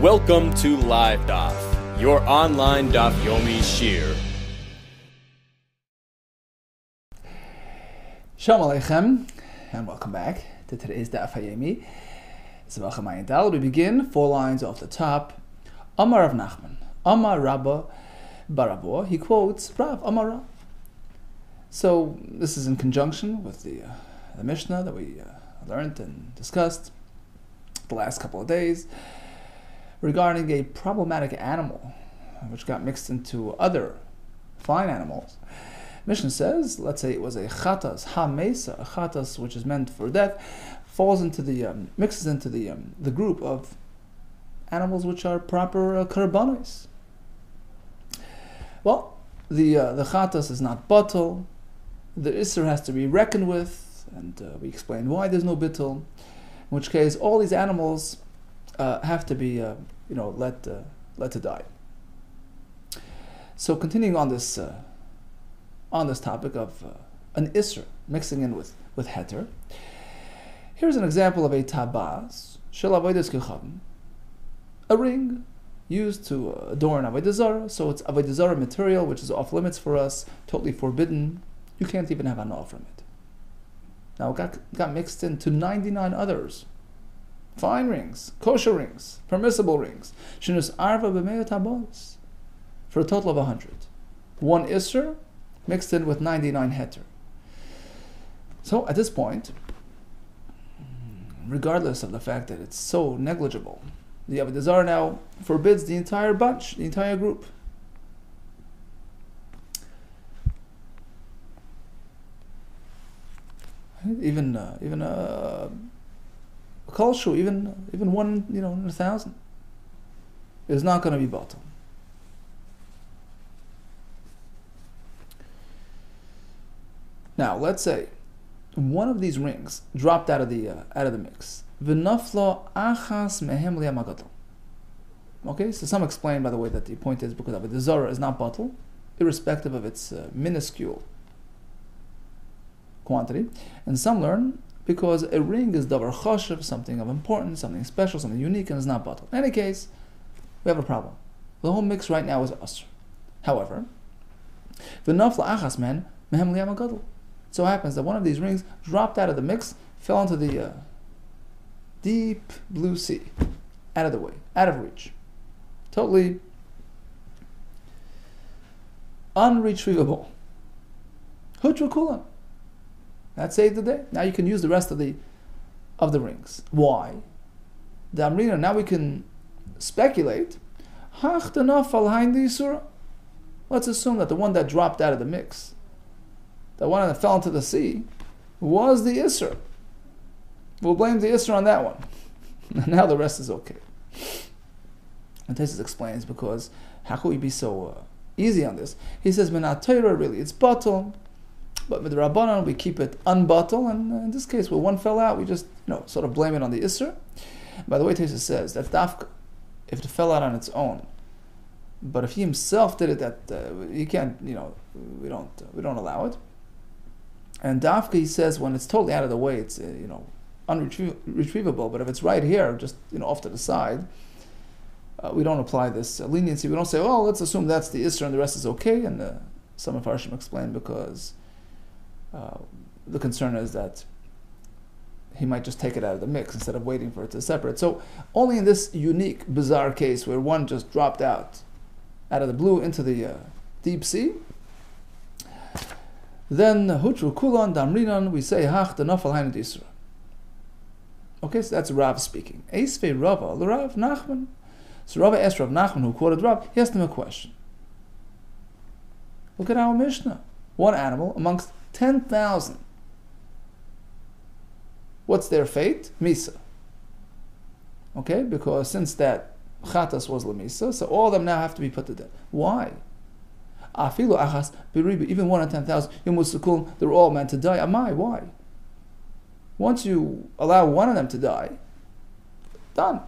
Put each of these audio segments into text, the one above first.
Welcome to LiveDaf, your online Daf Yomi Shir. Shalom Aleichem, and welcome back to today's Daf Yomi. Zevachim. We begin 4 lines off the top. Amar Rav Nachman, Amar Rabba Barabo. He quotes Rav Amar. So this is in conjunction with the Mishnah that we learned and discussed the last couple of days regarding a problematic animal which got mixed into other fine animals. Mishnah says, let's say it was a chatas ha-mesa, a chatas which is meant for death, falls into the mixes into the group of animals which are proper karbanos. Well, the chatas is not batal. The isser has to be reckoned with, and we explained why there's no bittul. In which case, all these animals have to be, let to die. So, continuing on this topic of an isser mixing in with heter, here's an example of a tabaz shel avodas kechavim, a ring used to adorn avodah zarah. So it's avodah zarah material, which is off limits for us, totally forbidden. You can't even have anah from it. Now it got mixed into 99 others. Fine rings, kosher rings, permissible rings. Shinus arva b'mei tabos, for a total of 100. One isser mixed in with 99 heter. So at this point, regardless of the fact that it's so negligible, the avodah zarah now forbids the entire bunch, the entire group. Even a kolshu, even one in 1,000 is not going to be bottom. Now let's say one of these rings dropped out of the mix. V'naflo achas mehem li'amagadol. Okay, so some explain, by the way, that the point is because avodah zarah is not bottle, irrespective of its minuscule quantity, and some learn because a ring is davar choshev, something of importance, something special, something unique, and is not bottle. In any case, we have a problem. The whole mix right now is asr. However, v'naflo achas mehem li'amagadol. It so happens that one of these rings dropped out of the mix, fell into the deep blue sea, out of the way, out of reach, totally unretrievable. Hutra kulan. That saved the day. Now you can use the rest of the rings. Why? The Amrina, now we can speculate. Let's assume that the one that dropped out of the mix, the one that fell into the sea, was the Isser. We'll blame the Isser on that one. And now the rest is okay. And Tesis explains, because how could we be so easy on this? He says, Menat Torah, really, it's bottle, but with the Rabbanan, we keep it unbottle, and in this case, where one fell out, we just sort of blame it on the Isser. By the way, Tesis says that dafka, if it fell out on its own, but if he himself did it, that he can't, we don't allow it. And dafka, he says, when it's totally out of the way, it's unretrievable. But if it's right here, just off to the side, we don't apply this leniency. We don't say, "Oh, let's assume that's the isser and the rest is okay." And some of Harshim explain because the concern is that he might just take it out of the mix instead of waiting for it to separate. So only in this unique, bizarre case where one just dropped out of the blue into the deep sea, then hutru kulan damrinan, we say hach the nafal hainu d'isra. Okay, so that's Rav speaking. Eisvei Rava l'Rav Nachman. So Rava asked Rav Nachman, who quoted Rav, he asked him a question. Look at our Mishnah. One animal amongst 10,000. What's their fate? Misa. Okay, because since that chatas was lemisa, so all of them now have to be put to death. Why? Afilu achas biribi, even 1 in 10,000, yumusukul, they're all meant to die. Amai, why? Once you allow one of them to die, done.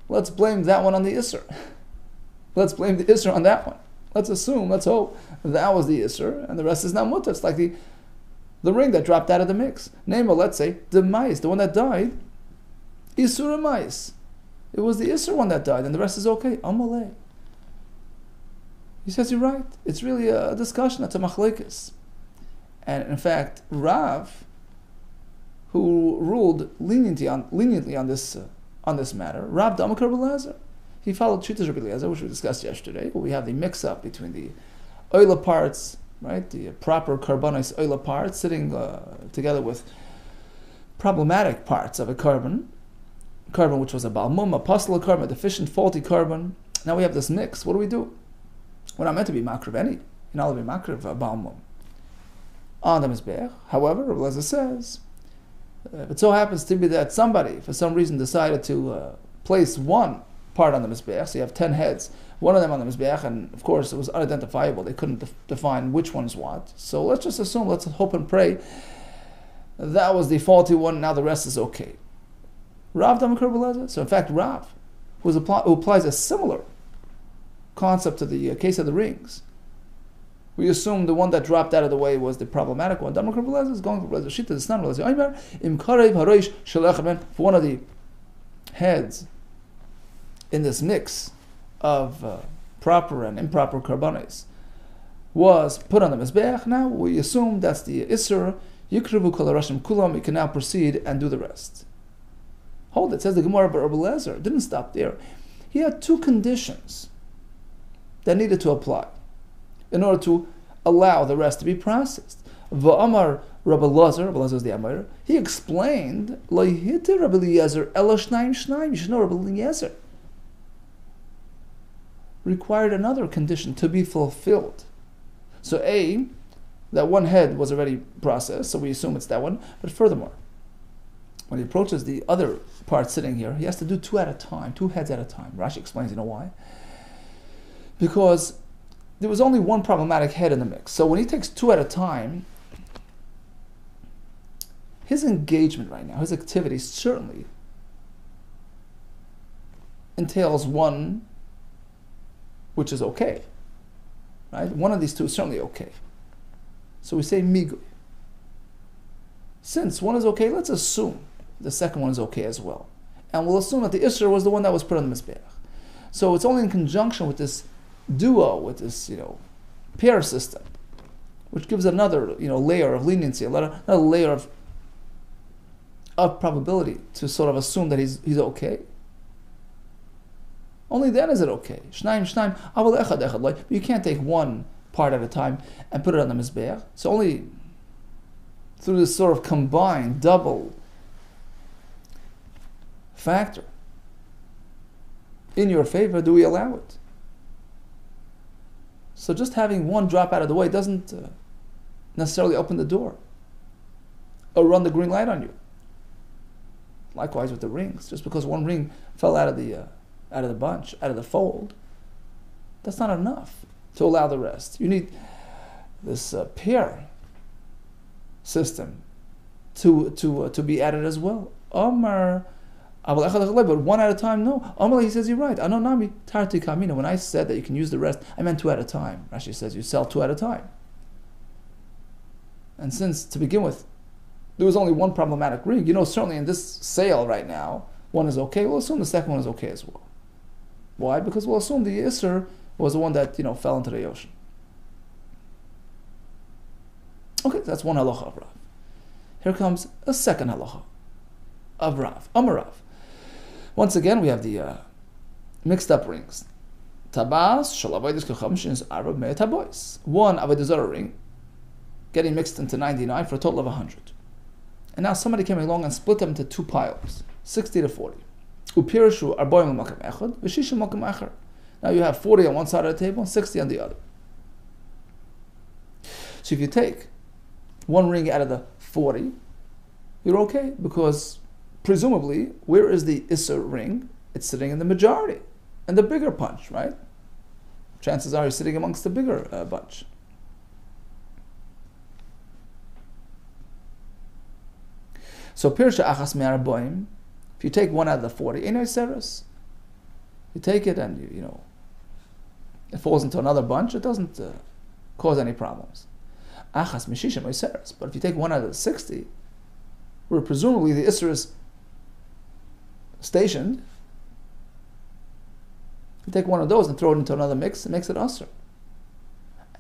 Let's blame that one on the Isser. Let's blame the Isser on that one. Let's assume, let's hope that was the Isser, and the rest is not mutter. It's like the ring that dropped out of the mix. Name, let's say, the mice, the one that died, Isura mice. It was the Isser one that died, and the rest is okay. Amalei. He says, you're right. It's really a discussion. It's a machlekes. And in fact, Rav, who ruled leniently on this matter, Rav Damakar Belezer, he followed Shittas Rabbi Eliezer, which we discussed yesterday, where we have the mix-up between the oila parts, right, the proper karbonis oila parts, sitting together with problematic parts of a carbon which was a balmum, a pustular carbon, a deficient, faulty carbon. Now we have this mix. What do? We're not meant to be makriv any. You're not allowed to be makriv balmum on the mizbeach. However, Rabbi Eliezer says, if it so happens to be that somebody, for some reason, decided to place one part on the mizbeach, so you have 10 heads, one of them on the mizbeach, and of course it was unidentifiable. They couldn't define which one is what. So let's just assume, let's hope and pray that was the faulty one. Now the rest is okay. Rav Damakar Belezer. So in fact, Rav, who applies a similar concept to the case of the rings, we assume the one that dropped out of the way was the problematic one. Damakar Belezer is going for Belezer Shita. It's not Belezer Aimer. Im Karev Hareish Shalach. For one of the heads in this mix of proper and improper carbonates was put on the mizbeach. Now we assume that's the Isser. Yikrivu kol harashim kulam. We can now proceed and do the rest. Hold it. Says the Gemara, but Rabbi Eliezer didn't stop there. He had two conditions that needed to apply in order to allow the rest to be processed. Va'amar Rabbi Eliezer is the Amir, he explained, Lo yihite Rabbi Eliezer ela shnayim shnayim. You should know Rabbi Eliezer required another condition to be fulfilled. So A, that one head was already processed, so we assume it's that one. But furthermore, when he approaches the other part sitting here, he has to do 2 at a time, 2 heads at a time. Rashi explains, you know why? Because there was only one problematic head in the mix. So when he takes 2 at a time, his engagement right now, his activity certainly entails one which is okay. Right? One of these two is certainly okay. So we say migu. Since one is okay, let's assume the second one is okay as well. And we'll assume that the Isser was the one that was put on the Mizbeach. So it's only in conjunction with this duo, with this, pair system, which gives another, layer of leniency, another layer of probability to sort of assume that he's okay. Only then is it okay. Shnaim, aval echad echad. But you can't take one part at a time and put it on the Mizbeach. So only through this sort of combined, double factor in your favor do we allow it. So just having one drop out of the way doesn't necessarily open the door or run the green light on you. Likewise with the rings. Just because one ring fell out of the bunch, out of the fold, that's not enough to allow the rest. You need this pair system to be added as well. Omar, but one at a time, no. Omar, he says, you're right. Anonami tarti kamina. When I said that you can use the rest, I meant 2 at a time. Rashi says you sell 2 at a time. And since, to begin with, there was only one problematic ring, certainly in this sale right now, one is okay. We'll assume the second one is okay as well. Why? Because we'll assume the Isser was the one that, fell into the ocean. Okay, that's one halacha of Rav. Here comes a second halacha of Rav. Amar Rav. Once again, we have the mixed up rings. Tabas, shalavodis kechamshins arab me tabois. One avodah ring getting mixed into 99 for a total of 100. And now somebody came along and split them into 2 piles, 60 to 40. Upirishu arboim makam echad, v'shishim makam acher. Now you have 40 on one side of the table and 60 on the other. So if you take one ring out of the 40, you're okay, because presumably, where is the Isser ring? It's sitting in the majority, and the bigger bunch, right? Chances are you're sitting amongst the bigger bunch. So Pirsha Achas Me'arboim, if you take one out of the 40, Einoi Seres, you take it and it falls into another bunch, it doesn't cause any problems. Achas Mishishim Seres. But if you take one out of the 60, where presumably the Isser is stationed, You take one of those and throw it into another mix, it makes it asr.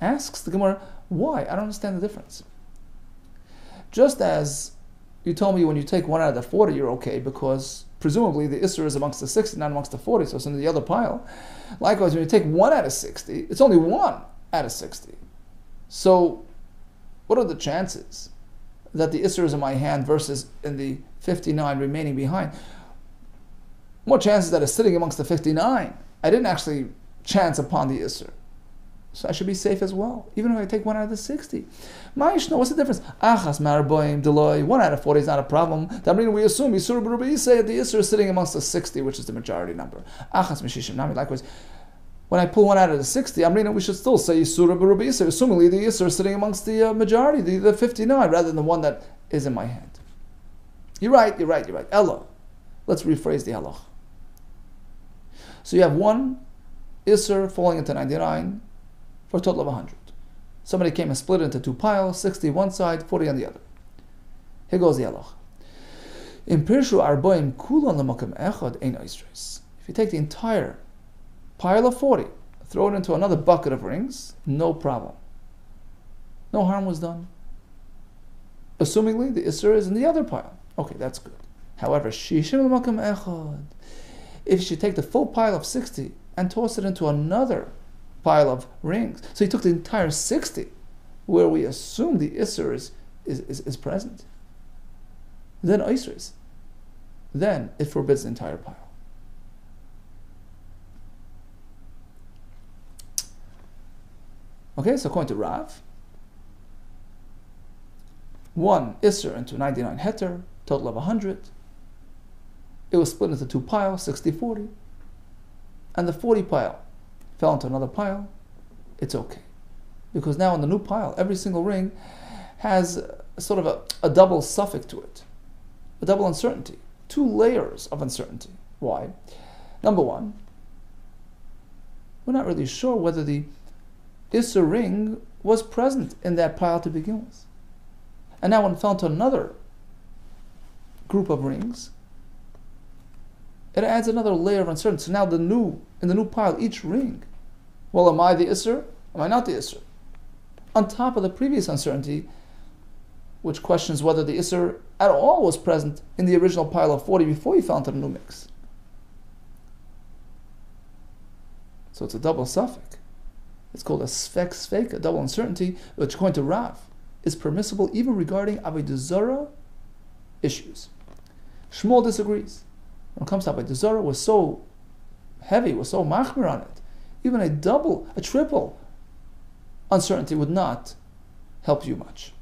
Asks the Gemara, why? I don't understand the difference. Just as you told me when you take one out of the 40, you're okay, because presumably the Isser is amongst the 60, not amongst the 40, so it's in the other pile. Likewise, when you take one out of 60, it's only one out of 60. So, what are the chances that the Isser is in my hand versus in the 59 remaining behind? More chances that it's sitting amongst the 59. I didn't actually chance upon the Isser. So I should be safe as well, even if I take one out of the 60. Ma'ishno, what's the difference? Achas marboim deloy, 1 out of 40 is not a problem. We assume Yisur B'Rubi say the Isser is sitting amongst the 60, which is the majority number. Achas mishishim nami, likewise. When I pull one out of the 60, we should still say Yisur B'Rubi say, assumingly the Isser is sitting amongst the majority, the 59, rather than the one that is in my hand. You're right. Ella. Let's rephrase the halach. So you have one Isser falling into 99, for a total of 100. Somebody came and split it into two piles, 60 one side, 40 on the other. Here goes the halach. In Pirshu Arboim Kulon L'Makam Echad Ein Oisres. If you take the entire pile of 40, throw it into another bucket of rings, no problem. No harm was done. Assumingly, the Isser is in the other pile. Okay, that's good. However, Shishim L'Makam Echad. If you take the full pile of 60 and toss it into another pile of rings. So he took the entire 60, where we assume the Isser is present. Then Isser then it forbids the entire pile. Okay, so according to Rav, one Isser into 99 heter, total of 100. It was split into two piles, 60-40. And the 40 pile fell into another pile, it's okay. Because now in the new pile, every single ring has sort of a double suffix to it, a double uncertainty, 2 layers of uncertainty. Why? Number one, we're not really sure whether the Isser ring was present in that pile to begin with. And now when it fell into another group of rings, it adds another layer of uncertainty. So now in the new pile, each ring, well, am I the Isser? Am I not the Isser? On top of the previous uncertainty, which questions whether the Isser at all was present in the original pile of 40 before you fell into the new mix. So it's a double suffix. It's called a sfek, a double uncertainty, which according to Rav is permissible even regarding Avodah Zarah issues. Shmuel disagrees. When it comes to Avodah Zarah, was so heavy, was so machmir on it. Even a triple uncertainty would not help you much.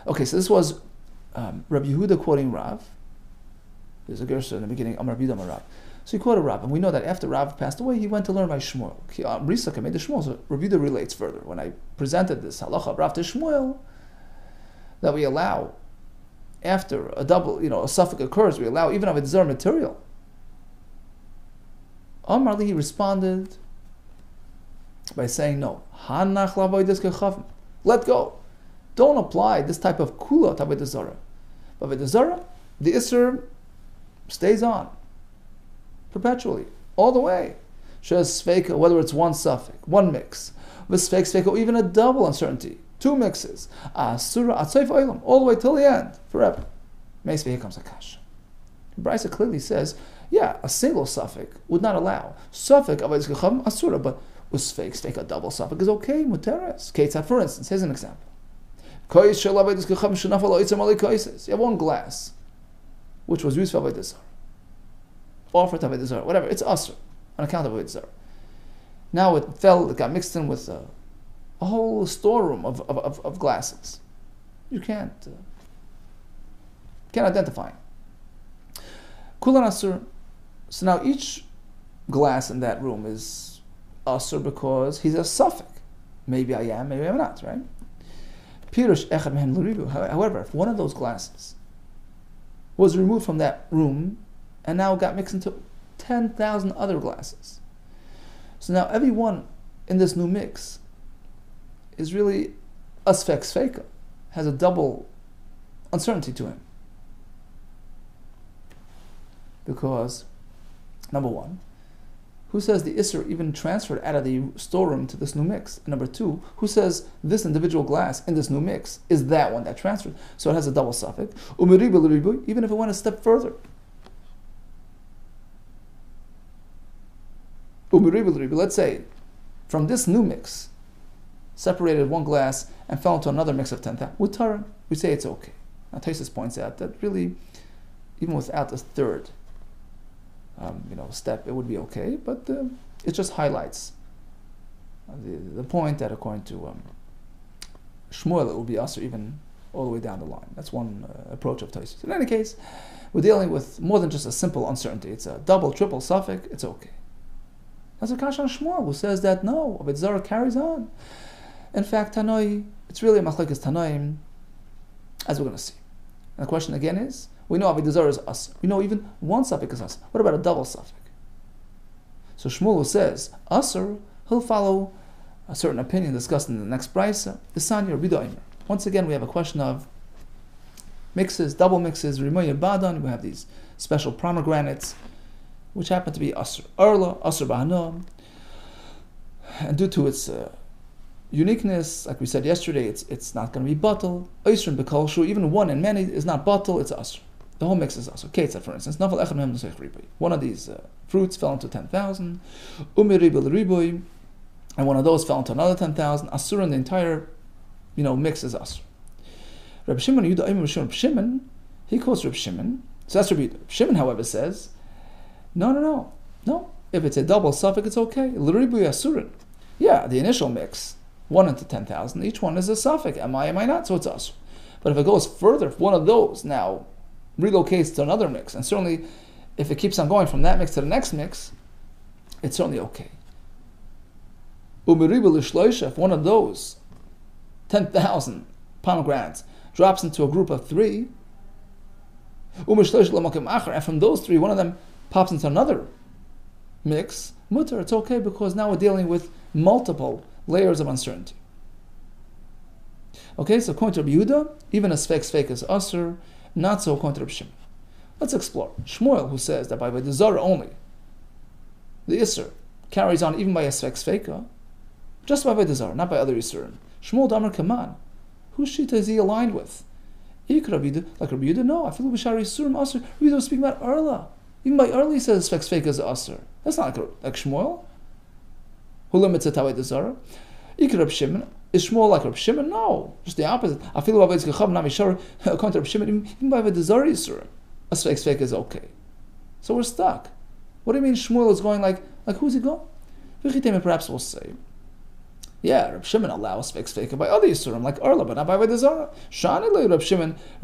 Okay, so this was Rabbi Yehuda quoting Rav. There's a gersa in the beginning, Amar Rabbi Yehuda Rav. So he quoted Rav, and we know that after Rav passed away, he went to learn by Shmuel. Risaka made the Shmuel, so Rabbi Yehuda relates further. When I presented this halacha of Rav to Shmuel, that we allow, after a double, a suffix occurs, we allow even Avodah Zarah material. Amar Li, he responded by saying, no. Let go. Don't apply this type of kula to Avodah Zarah. But Avodah Zarah, the Isser stays on perpetually, all the way. Whether it's one suffix, one mix, or even a double uncertainty, 2 mixes, all the way till the end, forever. Here comes a kasha. Brisa clearly says, a single suffix would not allow. Suffix of asura, but usfek, a double suffix is okay, muteres. Ketzat, for instance, here's an example. You have one glass, which was used for Avodah Zarah, offered to Avodah Zarah, whatever, it's asur, on account of Avodah Zarah. Now it got mixed in with a whole storeroom of glasses. You can't identify. Kulan asur. So now each glass in that room is asur because he's a suffix. Maybe I am, maybe I'm not, right? However, if one of those glasses was removed from that room and now got mixed into 10,000 other glasses, so now every one in this new mix is really a sfek, has a double uncertainty to him. Because, number one, who says the Isser even transferred out of the storeroom to this new mix? And number two, who says this individual glass in this new mix is that one that transferred? So it has a double suffix. Even if it went a step further. Let's say from this new mix, separated one glass and fell into another mix of 10,000. With Torah, we say it's okay. Now Taisus points out that really, even without the third step, it would be okay, but it just highlights the point that according to Shmuel, it will be usher even all the way down the line. That's one approach of Taisus. In any case, we're dealing with more than just a simple uncertainty. It's a double, triple suffix, it's okay. That's a kasha on Shmuel, who says that no, Avodah Zarah carries on. In fact, Tanoi, it's really a machlekes Tanoim, as we're going to see. And the question again is, we know Avodah Zarah is us. We know even one suffix is us. What about a double suffix? So Shmuel, who says asr, he'll follow a certain opinion discussed in the next brisa. The Sanya or Bidoimer. Once again, we have a question of mixes, double mixes, Rimoy Badan. We have these special pomegranates, which happen to be asr. Arla, asr bahana. And due to its uniqueness, like we said yesterday, it's not going to be batal. Oisrin bekolshu, even one and many is not batal, it's asr. The whole mix is asr. Ketzah, for instance, one of these fruits fell into 10,000. And one of those fell into another 10,000. Asur, and the entire mix is asr. Reb Shimon, he quotes Reb Shimon. So that's Reb Yehuda. Reb Shimon, however, says, no. If it's a double suffix, it's okay. L'ribuy asurin. Yeah, the initial mix, 1 into 10,000, each one is a suffix. Am I not? So it's asr. But if it goes further, if one of those now relocates to another mix, and certainly if it keeps on going from that mix to the next mix, it's certainly okay. If one of those 10,000 pomegranates drops into a group of 3, and from those 3, one of them pops into another mix, mutter, it's okay, because now we're dealing with multiple layers of uncertainty. Okay, so according to Rabbi Yehuda, even a sfek is asr, not so according to Rabbi Shimon. Let's explore. Shmuel, who says that by Avodah Zarah only, the Isser carries on even by a sfek, just by Avodah Zarah, not by other Isserim. Shmuel Damar Kaman, whose shita is he aligned with? Like Rabbi Yehuda, no, I feel b'shari Isserim asr. Rabbi Yehuda was speaking about Arla. Even by Arla he says sfek is asr. That's not like Shmuel, who limits it to Avodah Zarah. Rabbi Shimon, is Shmuel like Rabbi Shimon? No, just the opposite. I feel according to Rabbi Shimon, even by Avodah Zarah Yisur, a sfek is okay. So we're stuck. What do you mean Shmuel is going like who's he going? Perhaps we'll say, yeah, Rabbi Shimon allows sfek by other Yisurim like Arla, but not by Avodah Zarah. Shani Rabbi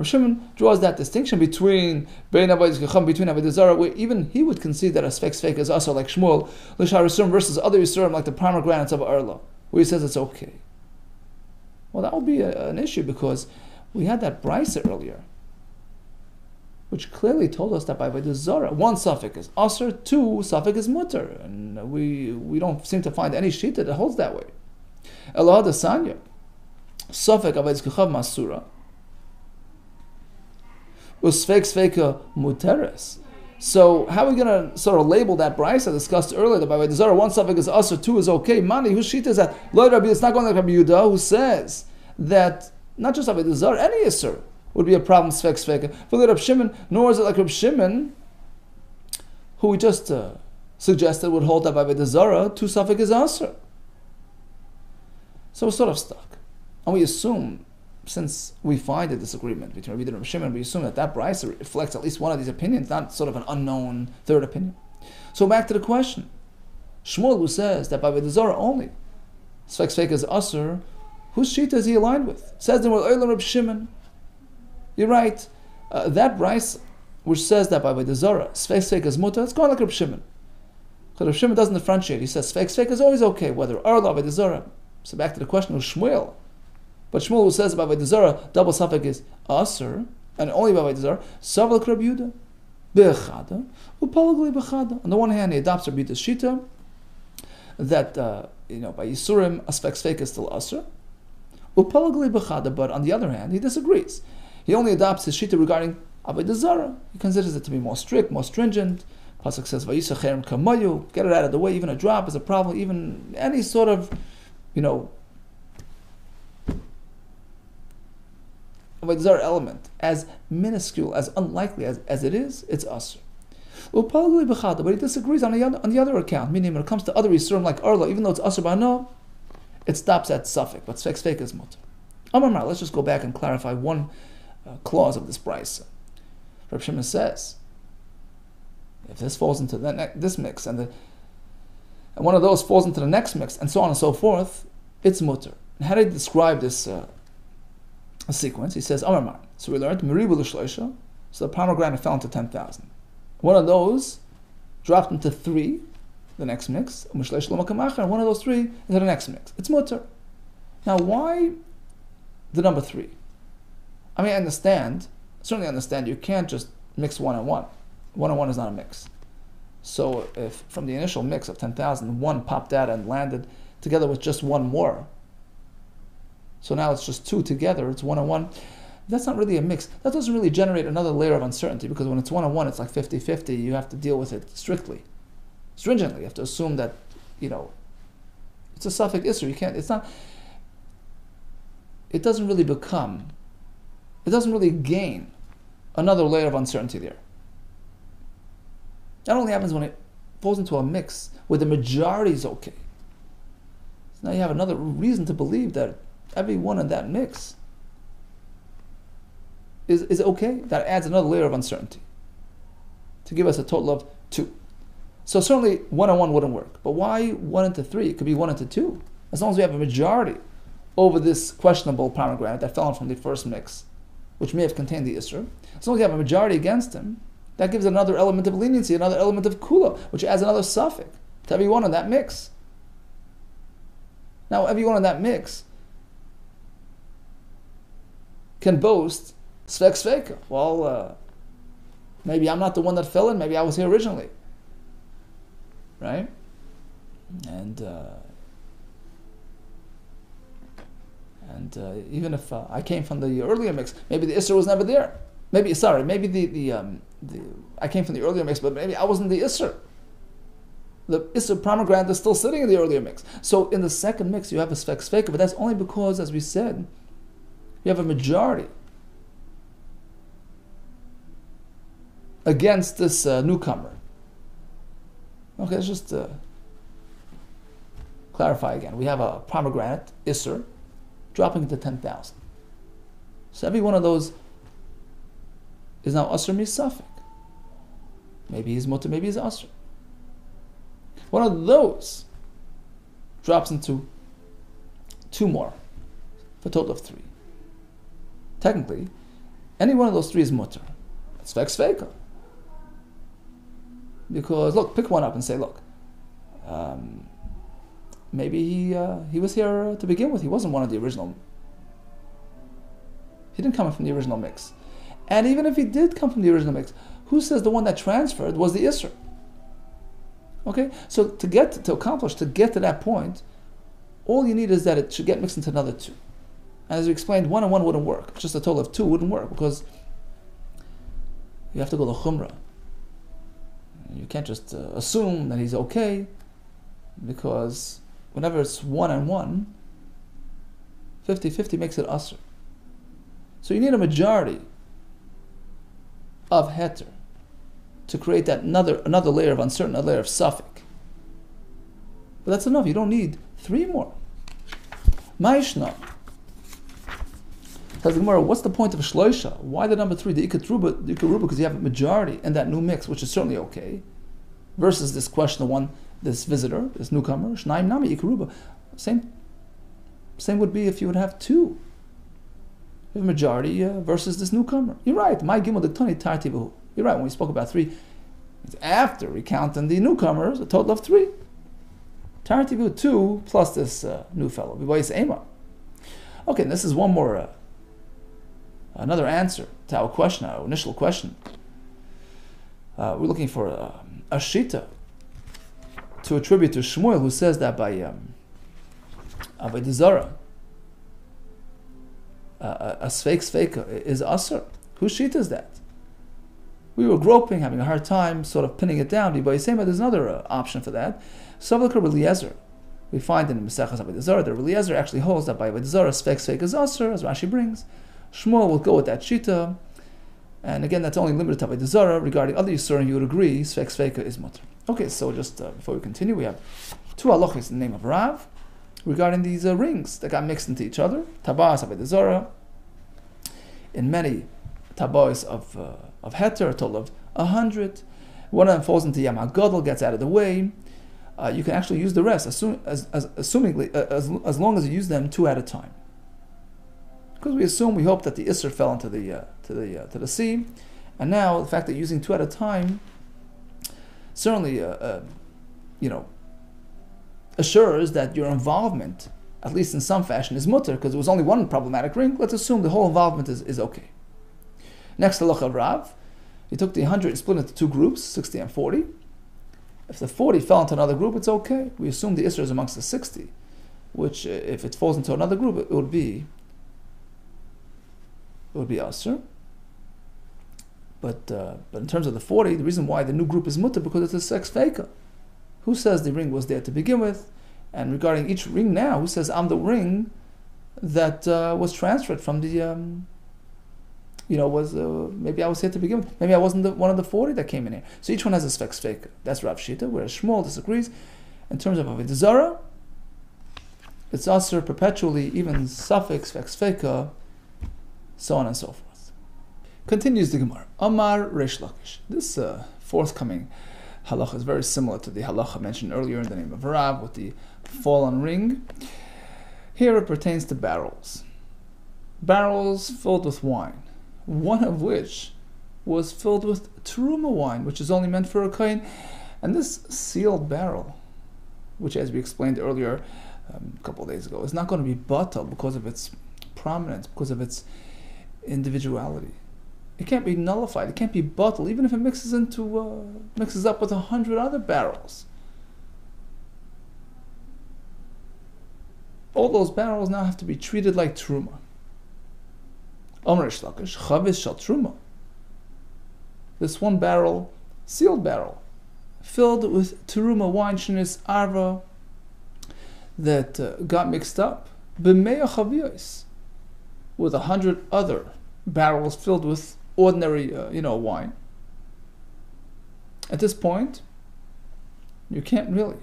Shimon draws that distinction between Avodah Zarah, where even he would concede that a sfek is also like Shmuel, L'shar Yisurim versus other Yisurim like the pomegranates of Arla, where he says it's okay. Well, that would be an issue, because we had that brisa earlier, which clearly told us that by Avodah Zarah, 1 suffix is asr, 2 suffix is mutter, and we don't seem to find any shita that holds that way. Elah the Sanya, suffix Avodah Zarah masura, usfek muteres. So how are we going to sort of label that brisa discussed earlier that by Avodah Zarah 1 suffix is asr, 2 is okay? Mani, whose shita is that? It's not going like Rabbi Yehuda, who says that not just Avodah Zarah, any isser would be a problem sfek. For Rabbi Shimon, nor is it like Rabbi Shimon, who we just suggested would hold that by Avodah Zarah 2 suffix is asr. So we're sort of stuck, and we assume, since we find a disagreement between Rabbi Yehuda and Rabbi Shimon, we assume that brisa reflects at least one of these opinions, not sort of an unknown third opinion. So back to the question. Shmuel, who says that by Avodah Zarah only, sfek is asr, whose shita is he aligned with? Says the word Rabbi Shimon. You're right. That brisa, which says that by Avodah Zarah, sfek is mutter, it's going like Rabbi Shimon. Because Rabbi Shimon doesn't differentiate. He says sfek is always okay, whether Arla or Avodah Zarah. So back to the question of Shmuel. But Shmuel, who says about Avodah Zarah, double suffix is asr, and only by Avodah Zarah, savak Rabbi Yehuda, be'echada, upalagli be'echada. On the one hand, he adopts Rabbi Yehuda's shita that by Yisurim a sfek is still asr, upalagli be'echada. But on the other hand, he disagrees. He only adopts his shita regarding Avodah Zarah. He considers it to be more strict, more stringent. Pasuk says, "Vayisachem kamayu." Get it out of the way. Even a drop is a problem. Even any sort of, avodah element, as minuscule, as unlikely as it is, it's asur. But he disagrees on the other account. Meaning, when it comes to other isurim like arla, even though it's asur b'ano, it stops at suffix. But sfek is mutter. Amar, let's just go back and clarify one clause of this brisa. Reb Shimon says, if this falls into this mix, and one of those falls into the next mix, and so on and so forth, it's mutter. And how do you describe this sequence? He says, Amar. So we learned, Meribu l'shloisha, so the pomegranate fell into 10,000. One of those dropped into 3, the next mix, and one of those 3 into the next mix. It's mutter. Now, why the number 3? I mean, certainly understand, you can't just mix 1 and 1. 1 and 1 is not a mix. So if from the initial mix of 10,000, 1 popped out and landed together with just 1 more, so now it's just 2 together, it's 1 and 1, that's not really a mix. That doesn't really generate another layer of uncertainty, because when it's 1 and 1, it's like 50-50, you have to deal with it stringently. You have to assume that, it's a suffix issue. It doesn't really gain another layer of uncertainty there. That only happens when it falls into a mix where the majority is okay. So now you have another reason to believe that every one in that mix is okay. That adds another layer of uncertainty to give us a total of 2. So certainly 1 and 1 wouldn't work. But why 1 into 3? It could be 1 into 2. As long as we have a majority over this questionable pomegranate that fell in from the first mix, which may have contained the Isra. As long as you have a majority against him, that gives another element of leniency, another element of kula, which adds another suffix to every one in that mix. Now, every one in that mix can boast sveka. Well, maybe I'm not the one that fell in, maybe I was here originally. Right? And even if I came from the earlier mix, maybe the Isser was never there. Maybe I came from the earlier mix, but maybe I wasn't the Isser. The Isser pomegranate is still sitting in the earlier mix. So in the second mix, you have a sveka, but that's only because, as we said, you have a majority against this newcomer. Okay, let's just clarify again. We have a pomegranate, Isser, dropping into 10,000. So every one of those is now Asr Misafik. Maybe he's Mutter, maybe he's Asr. One of those drops into 2 more, for a total of 3. Technically, any one of those 3 is Mutter. It's Sveka. Because, look, pick one up and say, look, maybe he was here to begin with. He wasn't one of the original. He didn't come from the original mix. And even if he did come from the original mix, who says the one that transferred was the Isser? Okay, so to get to that point, all you need is that it should get mixed into another 2. And as we explained, 1 and 1 wouldn't work. Just a total of 2 wouldn't work, because you have to go to Chumrah. You can't just assume that he's okay, because whenever it's 1 and 1, 50-50 makes it Asr. So you need a majority of heter to create that another layer of uncertainty, another layer of suffix. But that's enough. You don't need 3 more. Ma'ishna. Tells the Gemara, what's the point of shloisha? Why the number 3? The ikaruba, because you have a majority in that new mix, which is certainly okay, versus this questionable one, this visitor, this newcomer. Shnaim nami ikaruba. Same would be if you would have 2. You have a majority versus this newcomer. You're right. My gimel diktani tartivu. You're right. When we spoke about 3, it's after recounting the newcomers, a total of 3. Tartivu 2 plus this new fellow. Okay, and this is one more. Another answer to our question, our initial question. We're looking for a shita to attribute to Shmuel, who says that by Dizara, a sveka is asr. Whose shita is that? we were groping, having a hard time sort of pinning it down. There's another option for that. Savlaka Eliezer. We find in the Mesechus Avodah Zarah that Eliezer actually holds that by Avodah Zarah, Sfek Sfeika is Aser, as Rashi brings. Shmuel will go with that Shita. And again, that's only limited to Avodah Zarah. Regarding other Yisurim, you would agree, Sfek Sfeika is Mutter. Okay, so just before we continue, we have two halachas in the name of Rav regarding these rings that got mixed into each other. Tabas Avodah Zarah. In many tabas of heter, a total of 100. One of them falls into Yam HaGadol, gets out of the way. You can actually use the rest, as long as you use them two at a time. Because we hope that the Isser fell into the sea, and now the fact that using two at a time certainly assures that your involvement, at least in some fashion, is mutter, because there was only one problematic ring. Let's assume the whole involvement is okay. Next halacha of Rav, he took the 100 and split it into two groups, 60 and 40. If the 40 fell into another group, it's okay. We assume the Isra is amongst the 60, which if it falls into another group, it would be Asr. But in terms of the 40, the reason why the new group is mutter, because it's a sex faker. Who says the ring was there to begin with? And regarding each ring now, who says I'm the ring that was transferred from the maybe I was here to begin with. Maybe I wasn't one of the 40 that came in here. So each one has a Sfek Sfeika. That's Rav Shita, whereas Shmuel disagrees. In terms of Avodah Zarah, it's Aser perpetually, even suffix, Sfek Sfeika, so on and so forth. Continues the Gemara. Amar Reish Lakish. This forthcoming halacha is very similar to the halacha mentioned earlier in the name of Rav with the fallen ring. Here it pertains to barrels. Barrels filled with wine, one of which was filled with teruma wine, which is only meant for a kohen. And this sealed barrel, which as we explained earlier a couple of days ago, is not going to be batal because of its prominence, because of its individuality. It can't be nullified, it can't be batal, even if it mixes up with 100 other barrels. All those barrels now have to be treated like teruma. Amar Reish Lakish, chavis shel teruma. This one barrel, sealed barrel, filled with teruma wine, shenis arva, that got mixed up, b'meya chaviyos, with 100 other barrels filled with ordinary, wine. At this point, you can't really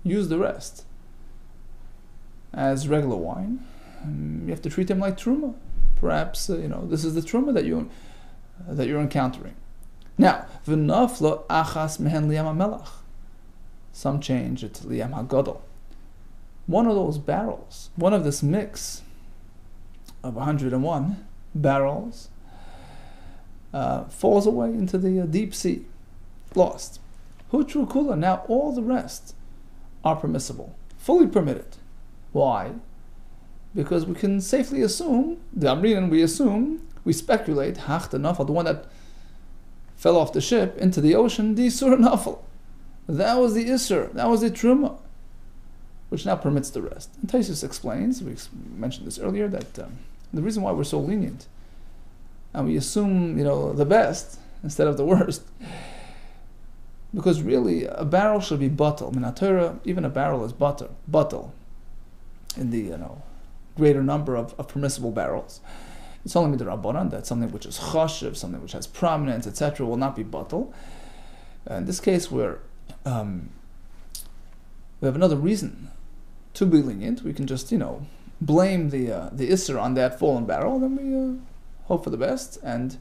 use the rest as regular wine. You have to treat them like truma. Perhaps this is the truma that you're encountering. Now, v'nafla achas mehen liyam hamelach. Some change it to liyam hagadol. One of those barrels, one of this mix of 101 barrels, falls away into the deep sea, lost. Hutru kula. Now all the rest are permissible, fully permitted. Why? Because we can safely assume, we speculate, hach the nafal, the one that fell off the ship into the ocean, the isur nafal. That was the isur, that was the truma, which now permits the rest. And Taisus explains, we mentioned this earlier, that the reason why we're so lenient, and we assume, the best instead of the worst, because really a barrel should be batal. Min HaTorah, even a barrel is batal in the greater number of permissible barrels. It's only midrabanan that something which is chashiv, something which has prominence, etc., will not be batal. In this case, we have another reason to be lenient. We can just blame the isser on that fallen barrel, then we hope for the best, and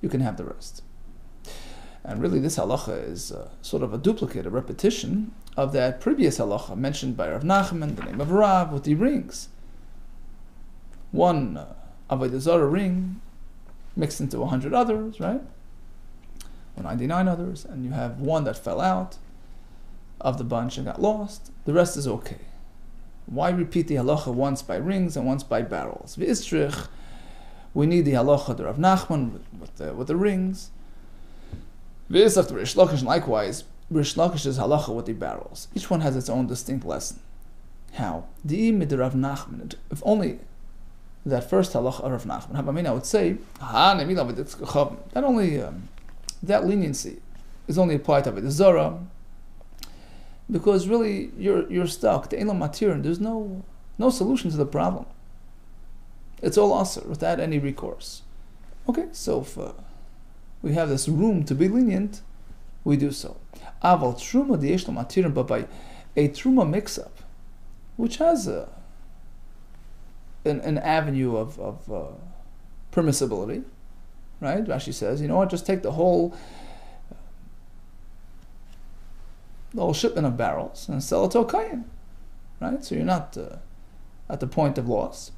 you can have the rest. And really, this halacha is sort of a duplicate, a repetition of that previous halacha mentioned by Rav Nachman, the name of Rav, with the rings. One Avodah Zarah ring mixed into 100 others, right? Or 99 others, and you have one that fell out of the bunch and got lost. The rest is okay. Why repeat the halacha once by rings and once by barrels? V'istrich, we need the halacha of Rav Nachman with the rings. V'isach to Reish Lakish, likewise, Reish Lakish's halacha with the barrels. Each one has its own distinct lesson. How? Di'im mid Rav Nachman. If only that first halacha of Rav Nachman. I would say, that only that leniency is only applied to Avodah Zarah, because really you're stuck. The Elam Matir, there's no solution to the problem. It's all asr without any recourse. Okay, so if we have this room to be lenient, we do so. Aval truma diyesh lo matirin, but by a truma mix-up, which has an avenue of permissibility, right? Rashi says, you know what? Just take the whole shipment of barrels and sell it to a kohen, right? So you're not at the point of loss.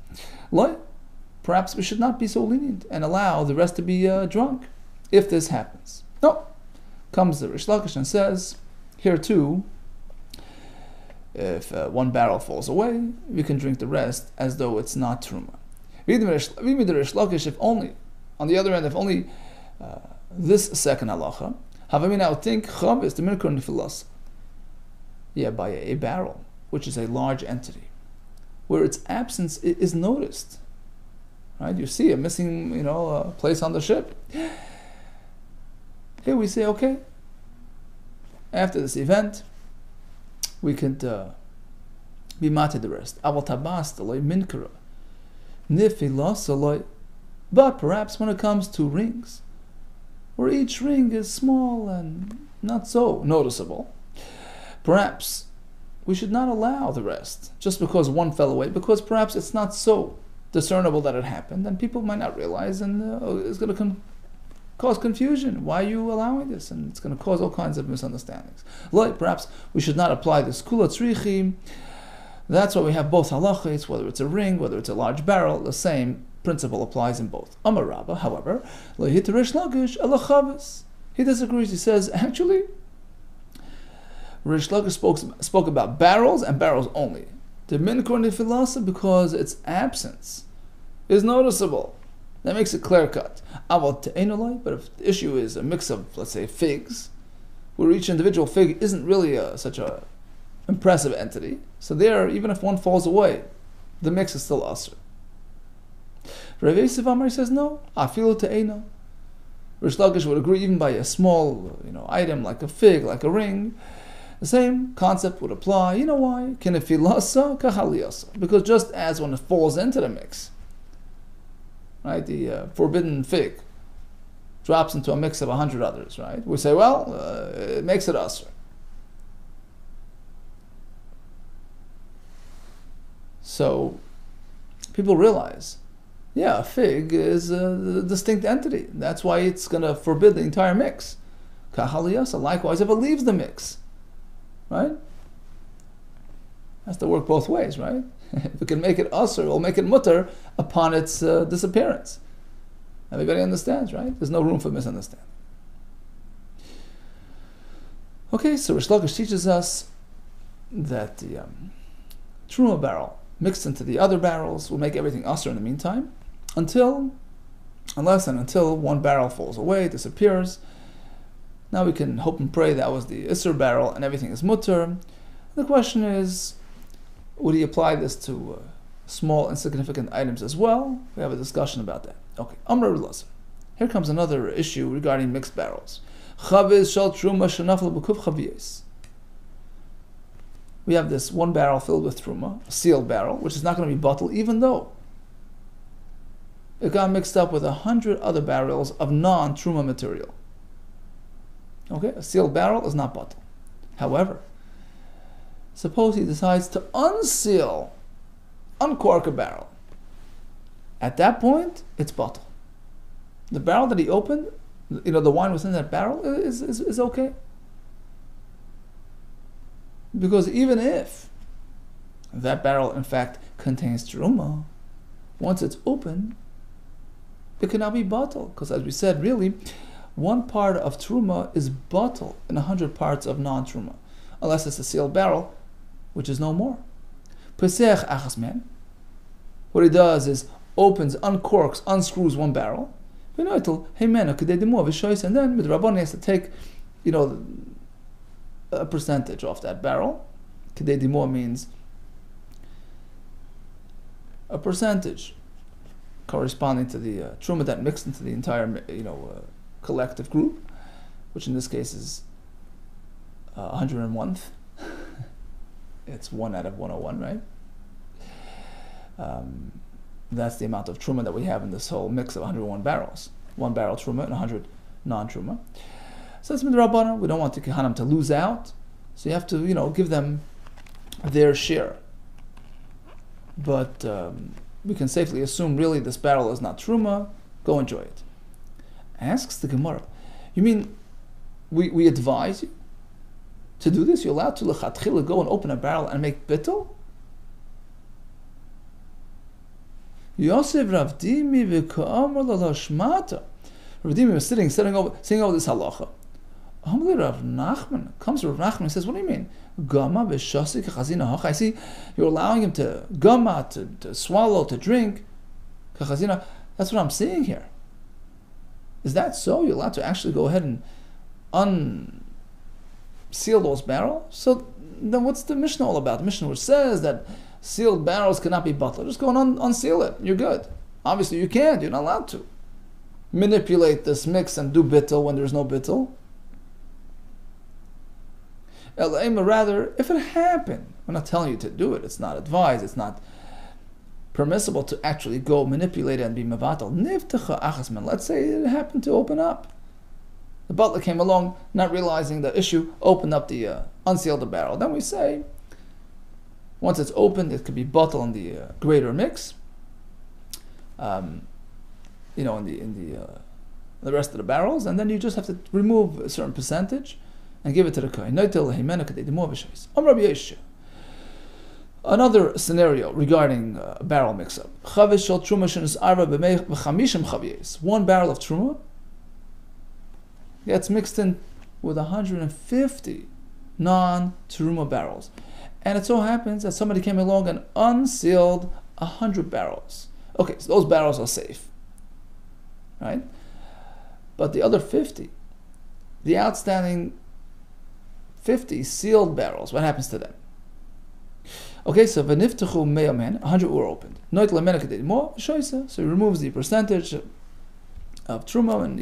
Perhaps we should not be so lenient and allow the rest to be drunk if this happens. No. Comes the Rish Lakish and says, here too, if one barrel falls away, we can drink the rest as though it's not truma. Read the Rish Lakish, if only, on the other end, if only this second halacha, Havami now think chav is the minkur nifilas. Yeah, by a barrel, which is a large entity, where its absence is noticed. Right? You see a missing, a place on the ship. Here we say, okay, after this event, we could be mated the rest. But perhaps when it comes to rings, where each ring is small and not so noticeable, perhaps we should not allow the rest just because one fell away, because perhaps it's not so discernible that it happened, and people might not realize, and it's going to cause confusion. Why are you allowing this? And it's going to cause all kinds of misunderstandings. Perhaps we should not apply this kula tzrichi. That's why we have both halachas, whether it's a ring, whether it's a large barrel, the same principle applies in both. Amar Rabba, however, he disagrees. He says, actually, Rish Lakish spoke about barrels and barrels only. The minkur nifilasa, because its absence is noticeable. That makes it clear cut. But if the issue is a mix of, let's say, figs, where each individual fig isn't really such a impressive entity, so there, even if one falls away, the mix is still asr. Rav Yosef Amar says no. Afilu te'ena. Rish Lakish would agree even by a small, item like a fig, like a ring. The same concept would apply. You know why? Because just as when it falls into the mix, right, the forbidden fig drops into a mix of 100 others, right? We say, well, it makes it asr. So people realize, a fig is a distinct entity. That's why it's going to forbid the entire mix. Likewise, if it leaves the mix, right? Has to work both ways, right? If we can make it asr, we'll make it mutter upon its disappearance. Everybody understands, right? There's no room for misunderstanding. Okay, so Rish Lakish teaches us that the truma barrel mixed into the other barrels will make everything asr in the meantime, unless and until one barrel falls away, disappears. Now we can hope and pray that was the Isser barrel and everything is mutter. The question is, would he apply this to small insignificant items as well? We have a discussion about that. Okay, Amr Lazar. Here comes another issue regarding mixed barrels. Chaviz shal truma shenafel b'kuv chaviyos. We have this one barrel filled with truma, a sealed barrel, which is not going to be bottled, even though it got mixed up with 100 other barrels of non-truma material. Okay, a sealed barrel is not bottled. However, suppose he decides to uncork a barrel. At that point, it's bottled. The barrel that he opened, the wine within that barrel is okay. Because even if that barrel in fact contains truma, once it's open, it cannot be bottled. Because as we said, really, one part of truma is bottled in 100 parts of non-truma, unless it's a sealed barrel, which is no more. Pesach achasman, what he does is opens, uncorks, unscrews one barrel, and then with Rabban he has to take, a percentage off that barrel. Kedei dimor means a percentage corresponding to the truma that mixed into the entire, collective group. which in this case is 101th. It's 1 out of 101, right? That's the amount of truma that we have in this whole mix of 101 barrels. 1 barrel truma and 100 non-truma. So that's midrabanan. We don't want the Kehanim to lose out. So you have to, give them their share. But we can safely assume really this barrel is not truma. Go enjoy it. Asks the Gemara, you mean we advise you to do this? You're allowed to lechatchila go and open a barrel and make bittul? Yosef Ravdimi v'ka'amar lalashmata. Ravdimi was saying over this halacha. Humbly Rav Nachman comes to Rav Nachman and says, what do you mean? Gama b'shasi k'chazina hach. I see you're allowing him to gama, to swallow, to drink. K'chazina. That's what I'm seeing here. Is that so? You're allowed to actually go ahead and unseal those barrels? So then what's the Mishnah all about? The Mishnah which says that sealed barrels cannot be butler. Just go and unseal it. You're good. Obviously you can't. You're not allowed to manipulate this mix and do bittul when there's no bittul. Rather, if it happened, I'm not telling you to do it. It's not advised. It's not permissible to actually go manipulate it and be mevatel. Niftacha achasman. Let's say it happened to open up. The butler came along, not realizing the issue, opened up the unsealed the barrel. Then we say, once it's opened, it could be bottled in the greater mix. In the rest of the barrels, and then you just have to remove a certain percentage and give it to the kohen. Another scenario regarding barrel mix-up. 1 barrel of truma gets mixed in with 150 non-truma barrels. And it so happens that somebody came along and unsealed 100 barrels. Okay, so those barrels are safe, right? But the other 50, the outstanding 50 sealed barrels, what happens to them? Okay, so v'niftachu me'amen, 100 were opened. Noit le'menakadei more, shoysa. So he removes the percentage of truma and,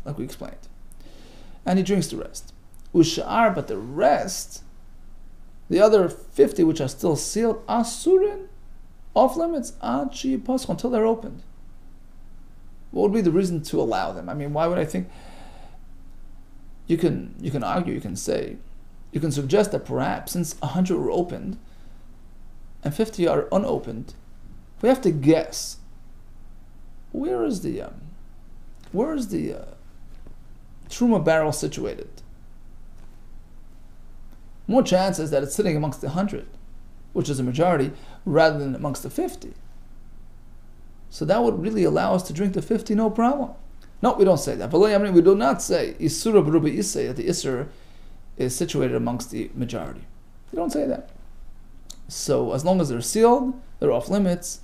like we explained. And he drinks the rest. Usha'ar, but the rest, the other 50 which are still sealed, asurin, off limits, until they're opened. What would be the reason to allow them? I mean, why would I think? You can argue, you can say, you can suggest that perhaps since 100 were opened and 50 are unopened, we have to guess where is the truma barrel situated. More chances that it's sitting amongst the 100, which is a majority, rather than amongst the 50. So that would really allow us to drink the 50, no problem. No, we don't say that. We do not say Isura Baruba Isay, that the Isur is situated amongst the majority. We don't say that. So as long as they're sealed, they're off limits.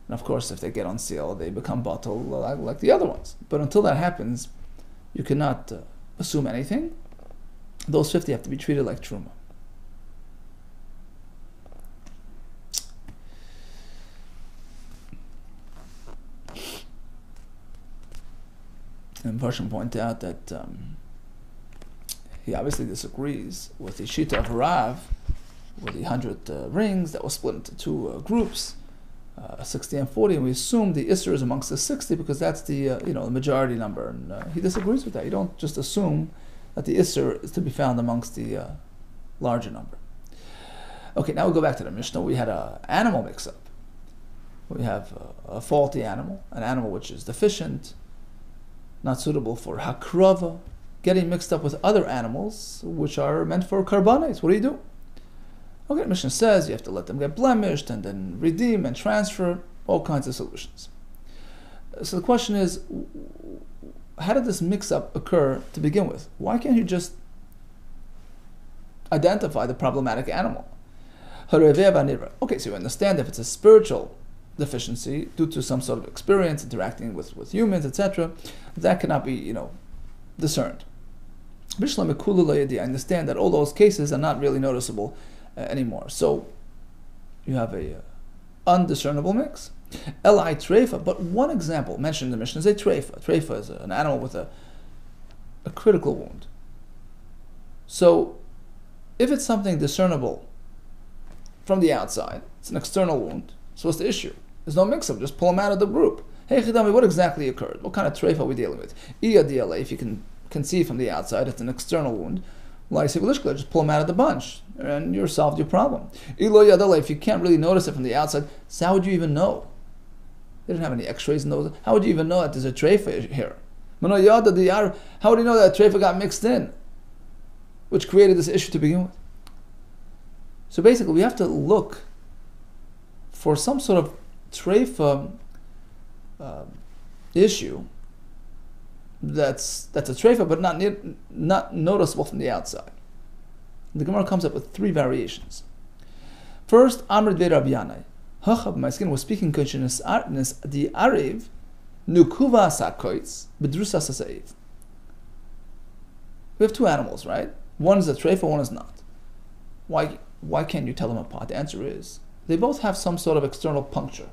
And of course, if they get unsealed, they become bottled like the other ones. But until that happens, you cannot assume anything. Those 50 have to be treated like truma. And Parshan pointed out that he obviously disagrees with the Shita of Rav, with the 100 rings that was split into two groups, 60 and 40, and we assume the Isser is amongst the 60 because that's the the majority number, and he disagrees with that. You don't just assume that the Isser is to be found amongst the larger number. Okay, now we go back to the Mishnah. We had an animal mix-up. We have a faulty animal, an animal which is deficient, not suitable for hakrava, getting mixed up with other animals which are meant for karbanes. What do you do? Okay, the Mishnah says you have to let them get blemished and then redeem and transfer, all kinds of solutions. So the question is, how did this mix-up occur to begin with? Why can't you just identify the problematic animal? Okay, so you understand if it's a spiritual deficiency due to some sort of experience interacting with humans, etc., that cannot be, discerned. I understand that all those cases are not really noticeable anymore. So you have a undiscernible mix. Eli treifa, but one example mentioned in the Mishnah is a treifa. Treifa is an animal with a critical wound. So, if it's something discernible from the outside, it's an external wound, so what's the issue? There's no mix-up, just pull them out of the group. Hey Chidami, what exactly occurred? What kind of treifa are we dealing with? DLA, if you can see from the outside, it's an external wound. Just pull them out of the bunch, and you're solved your problem. If you can't really notice it from the outside, so how would you even know? They didn't have any x-rays in those. How would you even know that there's a treifa here? How would you know that treifa got mixed in, which created this issue to begin with? So basically, we have to look for some sort of treifa issue that's a treifa, but not noticeable from the outside. The Gemara comes up with three variations. First, Amr Dvei Rabbi Yanai. Hachab, my skin was speaking consciousness the Arev Nukuva Sakoitz Bedrusa Sasaiv. We have two animals, right? One is a treifa, one is not. Why can't you tell them apart? The answer is they both have some sort of external puncture,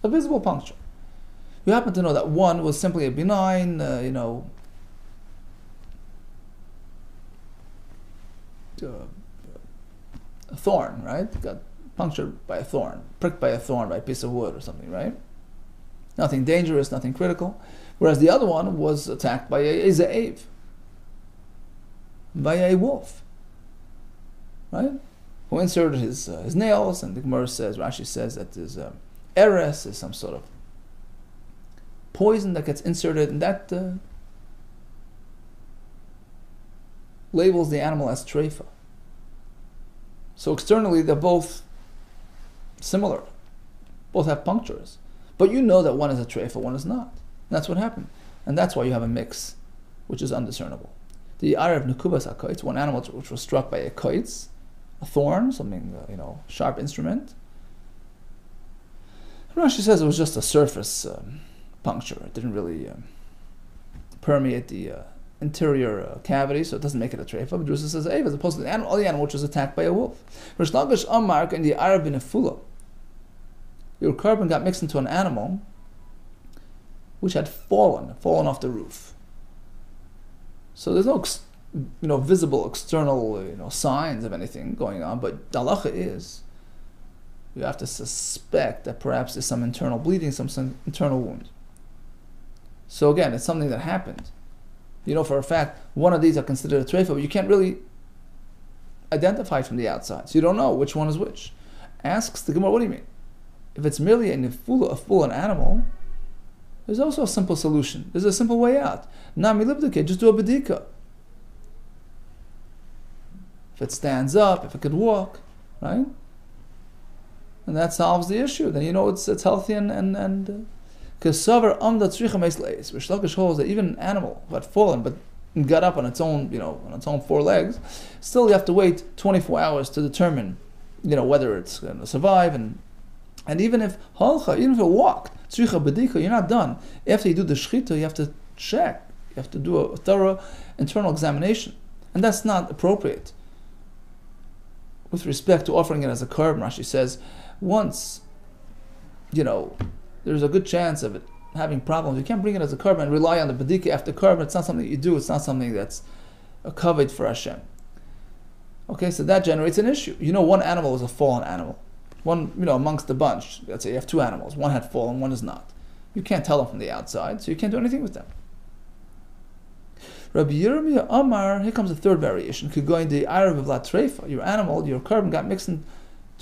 a visible puncture. You happen to know that one was simply a benign, a thorn, right? Got punctured by a thorn, pricked by a thorn, by a piece of wood or something, right? Nothing dangerous, nothing critical. Whereas the other one was attacked by a ze'ev, by a wolf, right? Who inserted his nails, and the Gemara says, Rashi says that his eres is some sort of poison that gets inserted, and that labels the animal as treifa. So externally, they're both similar. Both have punctures. But you know that one is a treifa, one is not. And that's what happened. And that's why you have a mix, which is undiscernible. The Arab Nukubas HaKoitz, one animal which was struck by a koitz, a thorn, something, sharp instrument. Rashi says it was just a surface puncture. It didn't really permeate the interior cavity, so it doesn't make it a treifa. But Drusa says, as opposed to the animal which was attacked by a wolf. Rish Lakish Amar in the Arab in a fula. Your carbon got mixed into an animal which had fallen off the roof. So there's no visible external signs of anything going on, but the halacha is you have to suspect that perhaps there's some internal bleeding, some internal wound. So again, it's something that happened. You know for a fact one of these are considered a treifa, but you can't really identify it from the outside, so you don't know which one is which. Asks the Gemara, what do you mean? If it's merely a nefula, a fallen animal, there's also a simple solution. There's a simple way out. Nami libdike, just do a bedika. If it stands up, if it could walk, right? And that solves the issue. Then you know it's healthy and Kesavar amda tzricha meisleis. Rish Lakish holds that even an animal who had fallen but got up on its own, on its own four legs, still you have to wait 24 hours to determine, whether it's going to survive. And even if it walked, tzricha bedika, you're not done. After you do the shchita, you have to check. You have to do a thorough internal examination, and that's not appropriate. With respect to offering it as a korban, Rashi says, once, there's a good chance of it having problems, you can't bring it as a korban and rely on the bedika after korban. It's not something you do. It's not something that's a kavod for Hashem. Okay, so that generates an issue. One animal is a fallen animal. One, amongst the bunch, let's say you have two animals. One had fallen, one is not. You can't tell them from the outside, so you can't do anything with them. Rabbi Yirmiyah Amar, here comes a third variation. Could go in the Arab of la treifa. Your animal, your korban got mixed into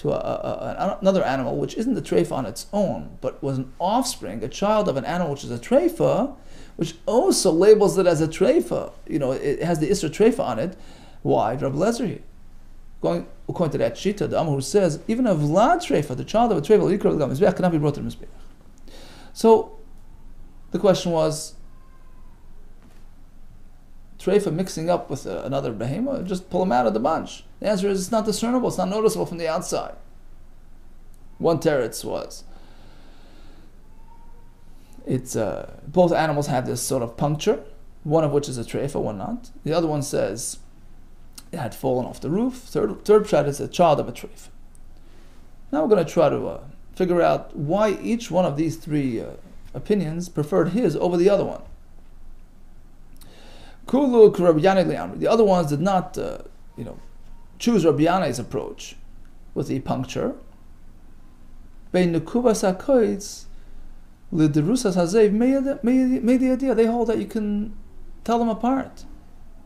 another animal, which isn't the treifa on its own, but was an offspring, a child of an animal which is a treifa, which also labels it as a treifa. It has the Isra treifa on it. Why? Rabbi Lezer here. Going according to that Shita, the Amr who says, even a Vlad treifa, the child of a treifa, cannot be brought to the Mizbeach. So, the question was, treifa mixing up with another behemoth, just pull them out of the bunch. The answer is it's not discernible, it's not noticeable from the outside. One teretz was, it's both animals have this sort of puncture, one of which is a treifa, one not. The other one says it had fallen off the roof. Third pshat is a child of a treifa. Now we're going to try to figure out why each one of these three opinions preferred his over the other one. The other ones did not choose Rabbi Yanai's approach with the puncture, they hold that you can tell them apart.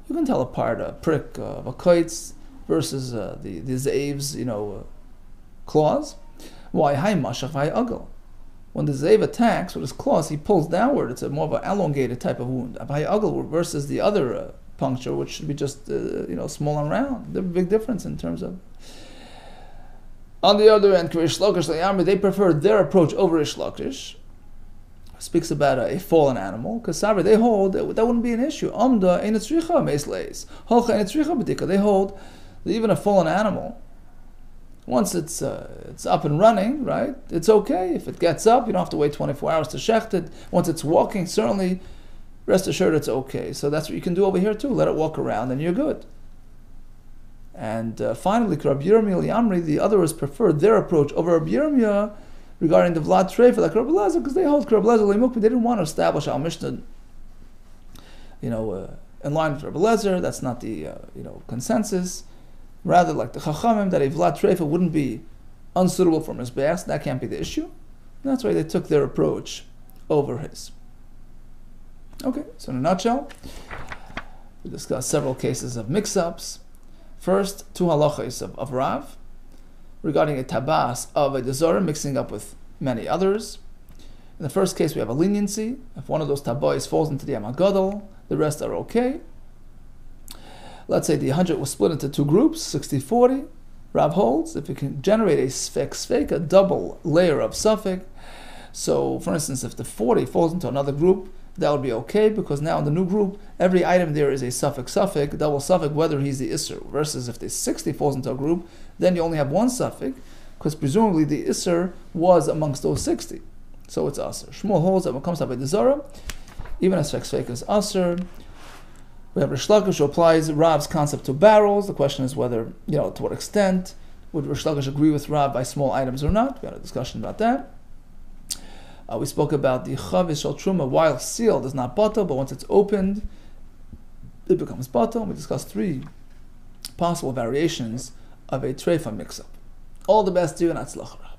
You can tell apart a prick of a kite's versus the Zeiv's, claws. Why? When the Zev attacks with his claws, he pulls downward. It's more of an elongated type of wound. Versus the other puncture, which should be just small and round. There's a big difference in terms of. On the other end, they prefer their approach over Rish Lakish. Speaks about a fallen animal, because they hold that wouldn't be an issue. They hold that even a fallen animal, once it's up and running, right, it's okay. If it gets up, you don't have to wait 24 hours to shecht it. Once it's walking, certainly, rest assured it's okay. So that's what you can do over here too. Let it walk around and you're good. And finally, Rabbi Yirmiyah Yamri, the others preferred their approach over Rabbi Yirmiyah regarding the Vlad Treifa, like Rabbi Lezer, because they hold Rabbi Lezer Leimukmi. They didn't want to establish Al Mishnah, in line with Rabbi Lezer. That's not the consensus. Rather, like the Chachamim, that a Vlad Treifa wouldn't be unsuitable for Mizbeach. That can't be the issue. And that's why they took their approach over his. Okay, so in a nutshell, we discussed several cases of mix-ups. First, two halachas of Rav regarding a tabas of a dezorah mixing up with many others. In the first case, we have a leniency. If one of those tabais falls into the Amagadol, the rest are okay. Let's say the 100 was split into two groups, 60-40. Rav holds, if you can generate a sfek, a double layer of suffix. So, for instance, if the 40 falls into another group, that would be okay, because now in the new group, every item there is a suffix, double suffix, whether he's the Isser. Versus if the 60 falls into a group, then you only have one suffix, because presumably the Isser was amongst those 60. So it's Aser. Shmuel holds that when it comes to Avodah Zarah, even as Sfek is Aser. We have Rish Lakish who applies Rav's concept to barrels. The question is whether, to what extent would Rish Lakish agree with Rav by small items or not. We had a discussion about that. We spoke about the Chavis Shal Truma, while sealed is not batal, but once it's opened, it becomes batal. We discussed 3 possible variations of a treifa mix-up. All the best to you and Atzlachra.